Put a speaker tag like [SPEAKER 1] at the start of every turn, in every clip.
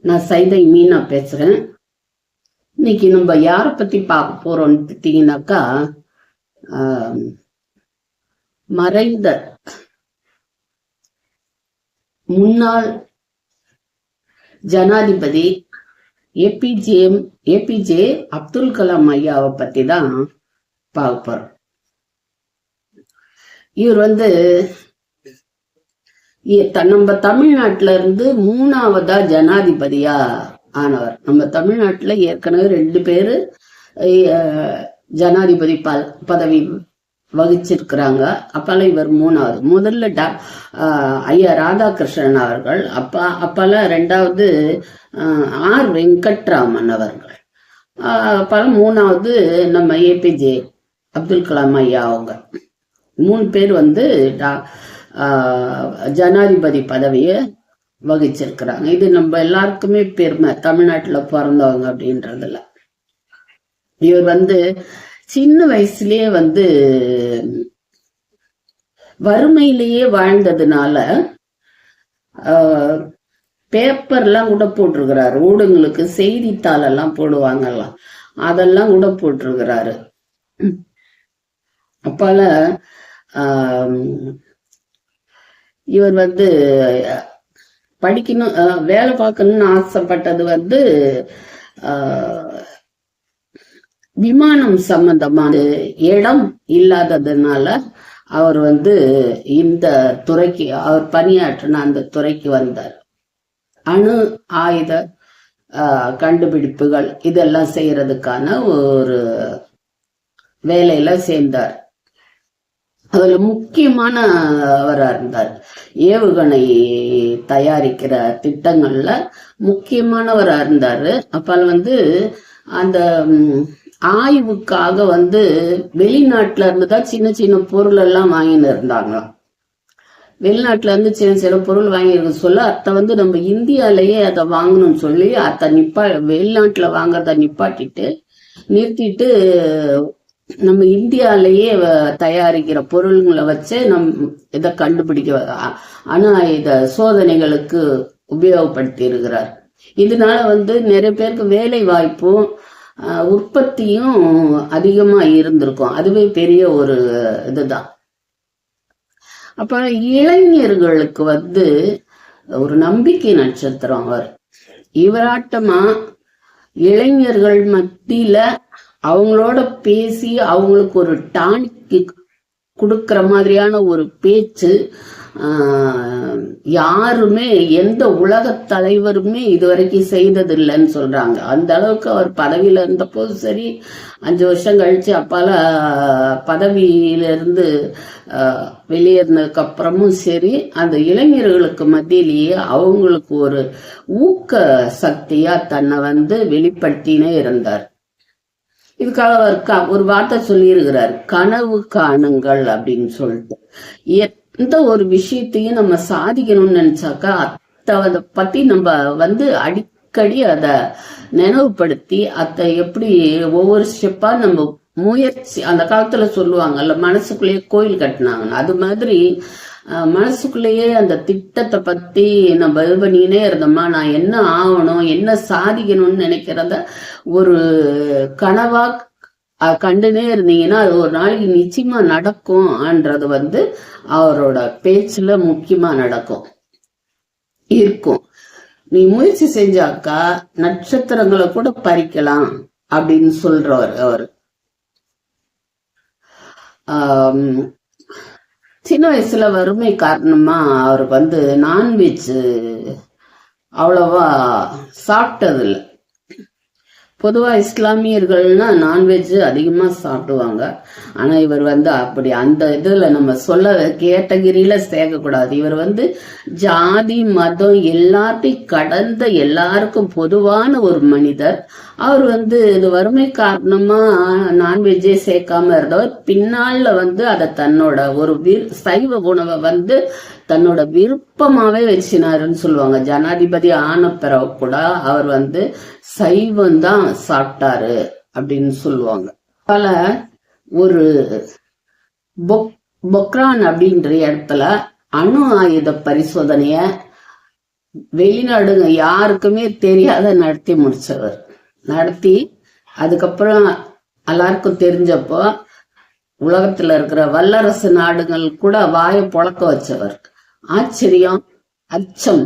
[SPEAKER 1] நான் சைதை மீனா பேசுறேன். இன்னைக்கு நம்ம யாரை பத்தி பார்க்க போறோம்னு பார்த்தீங்கன்னாக்கா, மறைந்த முன்னாள் ஜனாதிபதி ஏபிஜே அப்துல் கலாம் ஐயாவை பத்தி தான் பார்க்க போறோம். இவர் நம்ம தமிழ்நாட்டில இருந்து 3ஆவதா ஜனாதிபதியா ஆனவர். நம்ம தமிழ்நாட்டுல ஏற்கனவே 2 பேரு ஜனாதிபதி பதவி வகிச்சிருக்கிறாங்க. அப்பால இவர் 3ஆவது. முதல்ல ஐயா ராதாகிருஷ்ணன் அவர்கள், அப்பால 2வது ஆர் வெங்கட்ராமன் அவர்கள், அப்பால 3ஆவது நம்ம ஏபிஜே அப்துல் கலாம் ஐயா. அவங்க 3 பேர் ஜனாதிபதி பதவியை வகிச்சிருக்கிறாங்க. இது நம்ம எல்லாருக்குமே பெருமை, தமிழ்நாட்டுல பிறந்தவங்க அப்படின்றதுல. இவர் சின்ன வயசுலயே வறுமையிலேயே வாழ்ந்ததுனால பேப்பர்லாம் கூட போட்டிருக்கிறாரு. ஊடகங்களுக்கு செய்தித்தாள் எல்லாம் போடுவாங்கலாம், அதெல்லாம் கூட போட்டிருக்கிறாரு. அப்பால இவர் படிக்கணும், வேலை பார்க்கணும்னு ஆசைப்பட்டது விமானம் சம்பந்தமான இடம் இல்லாததுனால அவர் இந்த துறைக்கு, அவர் பணியாற்றின அந்த துறைக்கு வந்தார். அணு ஆயுத கண்டுபிடிப்புகள் இதெல்லாம் செய்யறதுக்கான ஒரு வேலையில சேர்ந்தார். அதுல முக்கியமானவரா இருந்தார். ஏவுகணை தயாரிக்கிற திட்டங்கள்ல முக்கியமானவரா இருந்தாரு. அப்ப அந்த ஆய்வுக்காக வெளிநாட்டுல இருந்துதான் சின்ன சின்ன பொருள் எல்லாம் வாங்கின்னு இருந்தாங்க. வெளிநாட்டுல இருந்து சின்ன சின்ன பொருள் வாங்கியிருக்க சொல்ல அத்தை நம்ம இந்தியாலேயே அதை வாங்கணும்னு சொல்லி வெளிநாட்டுல வாங்கறத நிறுத்திட்டு நம்ம இந்தியாலேயே தயாரிக்கிற பொருள்களை வச்சு இதை கண்டுபிடிக்க அணு ஆயுத சோதனைகளுக்கு உபயோகப்படுத்தி இருக்கிறார். இதனால நிறைய பேருக்கு வேலை வாய்ப்பும் உற்பத்தியும் அதிகமா இருந்திருக்கும். அதுவே பெரிய ஒரு இதுதான். அப்ப இளைஞர்களுக்கு ஒரு நம்பிக்கை நட்சத்திரம் அவர். இவராட்டமா இளைஞர்கள் மத்தியில அவங்களோட பேசி அவங்களுக்கு ஒரு டானிக் கொடுக்கற மாதிரியான ஒரு பேச்சு யாருமே, எந்த உலக தலைவருமே இதுவரைக்கும் செய்தது இல்லைன்னு சொல்றாங்க. அந்த அளவுக்கு அவர் பதவியில இருந்த போது சரி, 5 வருஷம் கழிச்சு அப்பால பதவியிலிருந்து வெளியேறினதுக்கு அப்புறமும் சரி, அந்த இளைஞர்களுக்கு மத்தியிலேயே அவங்களுக்கு ஒரு ஊக்க சக்தியா தன்னை வெளிப்படுத்தினே இருந்தார். இதுக்காக அவர் ஒரு வார்த்தை சொல்லியிருக்கிறார், கனவு காணுங்கள் அப்படின்னு சொல்லிட்டு. எந்த ஒரு விஷயத்தையும் நம்ம சாதிக்கணும்னு நினைச்சாக்கா அதை பத்தி நம்ம அடிக்கடி அதை நினைவுபடுத்தி அதை எப்படி ஒவ்வொரு ஸ்டெப்பா நம்ம முயற்சி, அந்த காலத்துல சொல்லுவாங்கல்ல மனசுக்குள்ளேயே கோயில் கட்டினாங்க, அது மாதிரி மனசுக்குள்ளேயே அந்த திட்டத்தை பத்தி நம்ம இது பண்ணினே இருந்தோமா, நான் என்ன ஆகணும் என்ன சாதிக்கணும்னு நினைக்கிறத ஒரு கனவா கண்டுனே இருந்தீங்கன்னா அது ஒரு நாளைக்கு நிச்சயமா நடக்கும்ன்றது அவரோட பேச்சுல முக்கியமா நடக்கும் இருக்கும். நீ முயற்சி செஞ்சாக்கா நட்சத்திரங்களை கூட பறிக்கலாம் அப்படின்னு சொல்றவர் அவர். சின்ன வயசுல வறுமை காரணமா அவருக்கு நான்வெஜ் அவ்வளவா சாப்பிட்டது இல்லை. பொதுவா இஸ்லாமியர்கள்னா நான்வெஜ் அதிகமா சாப்பிடுவாங்க. ஆனா இவர் அப்படி அந்த இதுல நம்ம சொல்ல கேட்டகிரியில சேர்க்கக்கூடாது. இவர் ஜாதி மதம் எல்லாத்தையும் கடந்த எல்லாருக்கும் பொதுவான ஒரு மனிதர். அவர் இது வறுமை காரணமா நான்வெஜ்ஜே சேர்க்காம இருந்தவர். பின்னால அதை தன்னோட ஒரு சைவ உணவை தன்னோட விருப்பமாவே வச்சினாருன்னு சொல்லுவாங்க. ஜனாதிபதி ஆன பிறகு கூட அவர் சைவம் தான் சாப்பிட்டாரு அப்படின்னு சொல்லுவாங்க. பல ஒரு பொக்ரான் அப்படின்ற இடத்துல அணு ஆயுத பரிசோதனைய வெளிநாடுங்க யாருக்குமே தெரியாத நடத்தி முடிச்சவர். நடத்தி அதுக்கப்புறம் எல்லாருக்கும் தெரிஞ்சப்போ உலகத்துல இருக்கிற வல்லரசு நாடுகள் கூட வாயை பொழக்க வச்சவர். ஆச்சரியம், அச்சம்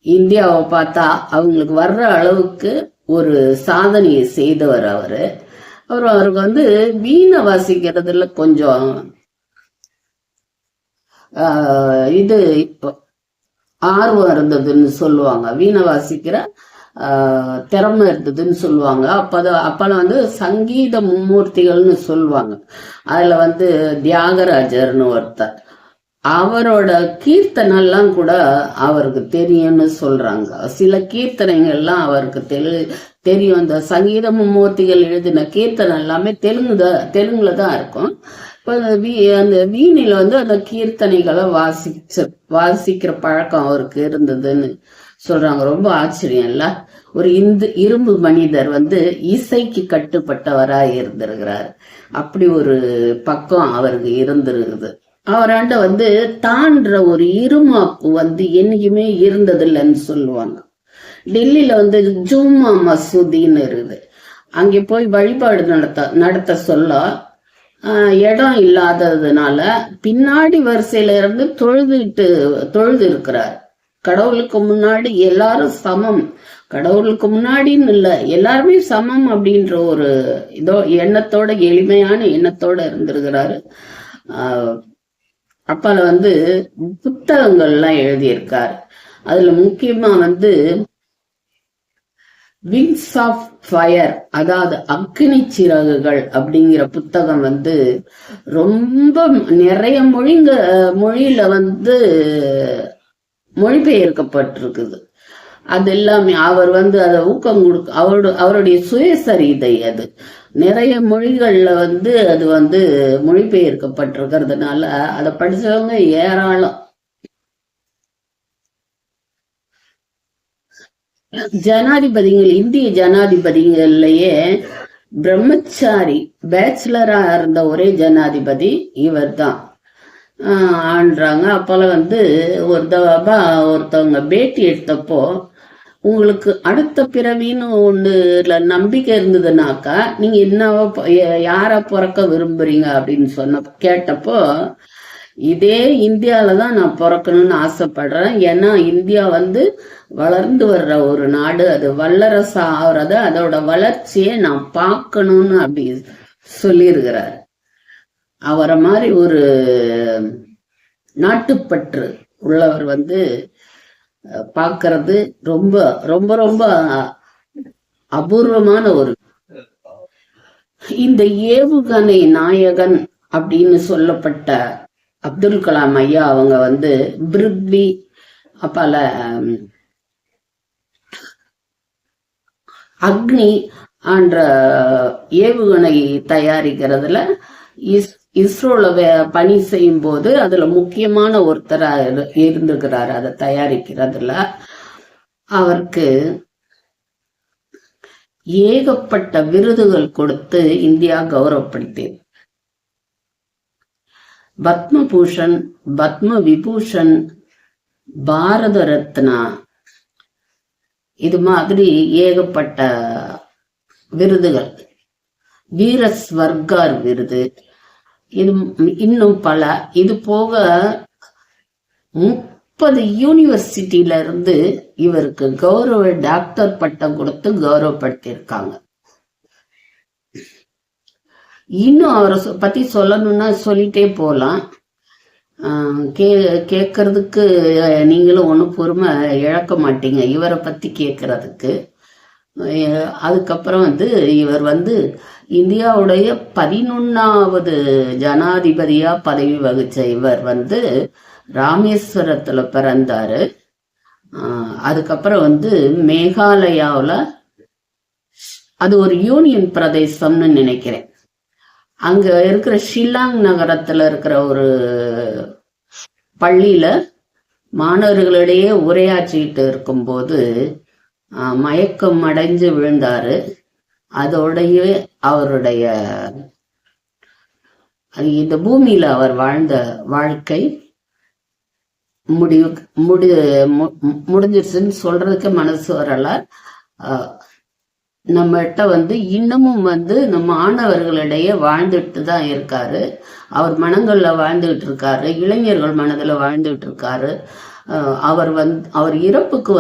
[SPEAKER 1] இந்தியாவை பார்த்தா அவங்களுக்கு வர்ற அளவுக்கு ஒரு சாதனையை செய்தவர் அவரு. அவருக்கு வந்து வீணை வாசிக்கிறதுல கொஞ்சம் இது ஆர்வம் இருந்ததுன்னு சொல்லுவாங்க. வீணை வாசிக்கிற திறமை இருந்ததுன்னு சொல்லுவாங்க. அப்பெல்லாம் வந்து சங்கீத மும்மூர்த்திகள்னு சொல்லுவாங்க. அதுல வந்து தியாகராஜர்னு ஒருத்தர், அவரோட கீர்த்தனெல்லாம் கூட அவருக்கு தெரியும்னு சொல்றாங்க. சில கீர்த்தனைகள்லாம் அவருக்கு தெரியும். அந்த சங்கீத மும்மூர்த்திகள் எழுதின கீர்த்தனை எல்லாமே தெலுங்குல தான் இருக்கும். அந்த வீணில வந்து அந்த கீர்த்தனைகளை வாசிக்கிற பழக்கம் அவருக்கு இருந்ததுன்னு சொல்றாங்க. ரொம்ப ஆச்சரியம் இல்ல? ஒரு இரும்பு மனிதர் வந்து இசைக்கு கட்டுப்பட்டவராய் இருந்திருக்கிறார். அப்படி ஒரு பக்கம் அவருக்கு இருந்திருக்குது. அவராண்ட வந்து தான்ற ஒரு இருமாப்பு வந்து என்னைக்குமே இருந்ததில்லைன்னு சொல்லுவாங்க. டெல்லியில வந்து ஜும்மா மசூதின்னு இருக்குது. அங்கே போய் வழிபாடு நடத்த சொல்ல இடம் இல்லாததுனால பின்னாடி வரிசையில இருந்து தொழுது இருக்கிறார். கடவுளுக்கு முன்னாடி எல்லாரும் சமம், கடவுளுக்கு முன்னாடின்னு இல்லை, எல்லாருமே சமம் அப்படின்ற ஒரு எண்ணத்தோட, எளிமையான எண்ணத்தோட இருந்திருக்கிறாரு. அப்பால வந்து புத்தகங்கள்லாம் எழுதியிருக்காரு. அதுல முக்கியமா வந்து விங்ஸ் ஆஃப் ஃபயர், அதாவது அக்னி சிறகுகள் அப்படிங்கிற புத்தகம் வந்து ரொம்ப நிறைய மொழியில வந்து மொழிபெயர்க்கப்பட்டிருக்குது. அது எல்லாமே அவர் வந்து அதை ஊக்கம் அவருடைய சுயசரிதை. அது நிறைய மொழிகள்ல வந்து அது வந்து மொழிபெயர்க்கப்பட்டிருக்கிறதுனால அதை படிச்சவங்க ஏராளம். ஜனாதிபதிகள், இந்திய ஜனாதிபதிகள்லயே பிரம்மச்சாரி பேச்சுலரா இருந்த ஒரே ஜனாதிபதி இவர் தான் ஆண்றாங்க. அப்போல்லாம் வந்து ஒருத்தவங்க பேட்டி எடுத்தப்போ, உங்களுக்கு அடுத்த பிறவின்னு ஒண்ணுல நம்பிக்கை இருந்ததுனாக்கா நீங்க என்னவோ யார பிறக்க விரும்புறீங்க அப்படின்னு கேட்டப்போ, இதே இந்தியாலதான் நான் பிறக்கணும்னு ஆசைப்படுறேன். ஏன்னா இந்தியா வந்து வளர்ந்து வர்ற ஒரு நாடு, அது வல்லரசு ஆகுறத, அதோட வளர்ச்சியை நான் பார்க்கணும்னு அப்படி சொல்லியிருக்கிறார். அவரை மாதிரி ஒரு நாட்டுப்பற்று உள்ளவர் வந்து பார்க்கறது ரொம்ப ரொம்ப ரொம்ப அபூர்வமான ஒரு. இந்த ஏவுகணை நாயகன் அப்படின்னு சொல்லப்பட்ட அப்துல் கலாம் ஐயா அவங்க வந்து பிருத்வி பல அக்னி என்ற ஏவுகணை தயாரிக்கிறதுல இஸ்ரோல பணி செய்யும் போது அதுல முக்கியமான ஒருத்தரா இருந்திருக்கிறாரு. அதை தயாரிக்கிறதுல அவருக்கு ஏகப்பட்ட விருதுகள் கொடுத்து இந்தியா கௌரவப்படுத்தியது. பத்மபூஷன், பத்ம விபூஷன், பாரத ரத்னா, இது மாதிரி ஏகப்பட்ட விருதுகள், வீர ஸ்வர்கார் விருது, இது இன்னும் பல. இது போக 30 யூனிவர்சிட்டியில இருந்து இவருக்கு கௌரவ டாக்டர் பட்டம் கொடுத்து கௌரவப்படுத்தியிருக்காங்க. இன்னும் அவரை பத்தி சொல்லணும்னா சொல்லிட்டே போலாம். கேட்கறதுக்கு நீங்களும் ஒன்றும் பொறுமை இழக்க மாட்டீங்க இவரை பத்தி கேட்கறதுக்கு. அதுக்கப்புறம் வந்து இவர் வந்து இந்தியாவுடைய 11வது ஜனாதிபதியா பதவி வகிச்ச இவர் வந்து ராமேஸ்வரத்துல பிறந்தாரு. அதுக்கப்புறம் வந்து மேகாலயாவில், அது ஒரு யூனியன் பிரதேசம்னு நினைக்கிறேன், அங்க இருக்கிற ஷில்லாங் நகரத்துல இருக்கிற ஒரு பள்ளியில மாணவர்களிடையே உரையாற்றிட்டு இருக்கும்போது மயக்கம் அடைஞ்சு விழுந்தாரு. அதோடைய அவருடைய இந்த பூமியில அவர் வாழ்ந்த வாழ்க்கை முடிவு முடிஞ்சிருச்சுன்னு சொல்றதுக்கு மனசு வரல. நம்மகிட்ட இன்னமும் இந்த மாணவர்களிடையே வாழ்ந்துட்டு தான் இருக்காரு. அவர் மனங்கள்ல வாழ்ந்துகிட்டு இருக்காரு, இளைஞர்கள் மனதுல வாழ்ந்துகிட்டு இருக்காரு. அவர் இறப்புக்கு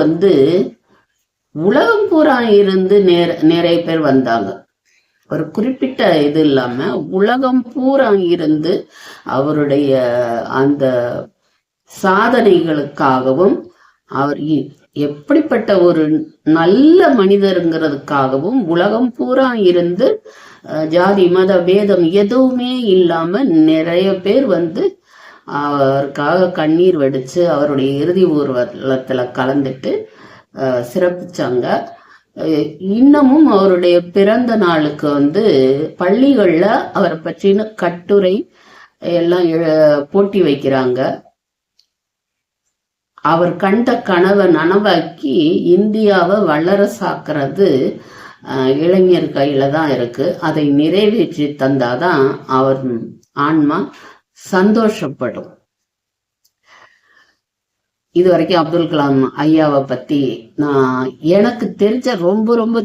[SPEAKER 1] உலகம் பூரா இருந்து நிறைய பேர் வந்தாங்க. ஒரு குறிப்பிட்ட இது இல்லாம உலகம் பூரா இருந்து அவருடைய அந்த சாதனைகளுக்காகவும் அவர் எப்படிப்பட்ட ஒரு நல்ல மனிதருங்கிறதுக்காகவும் உலகம் பூரா இருந்து ஜாதி மத பேதம் எதுவுமே இல்லாம நிறைய பேர் அவருக்காக கண்ணீர் வடிச்சு அவருடைய இறுதி ஊர்வலத்துல கலந்துட்டு சிறப்பிச்சாங்க. இன்னமும் அவருடைய பிறந்த நாளுக்கு பள்ளிகள்ல அவரை பற்றின கட்டுரை எல்லாம் போட்டி வைக்கிறாங்க. அவர் கண்ட கனவை நனவாக்கி இந்தியாவை வல்லரசாக்குறது இளைஞர் கையில தான் இருக்கு. அதை நிறைவேற்றி தந்தாதான் அவர் ஆன்மா சந்தோஷப்படும். இது வரைக்கும் அப்துல் கலாம் ஐயாவை பத்தி நான் எனக்கு தெரிஞ்ச ரொம்ப ரொம்ப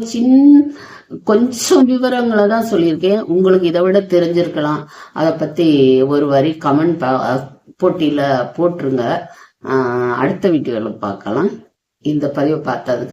[SPEAKER 1] கொஞ்சம் விவரங்களை தான் சொல்லியிருக்கேன். உங்களுக்கு இதை விட தெரிஞ்சிருக்கலாம். அதை பத்தி ஒரு வரி கமெண்ட் போட்டியில போட்டுருங்க. அடுத்த வீடியோவில் பார்க்கலாம். இந்த பதிவை பார்த்ததுக்கு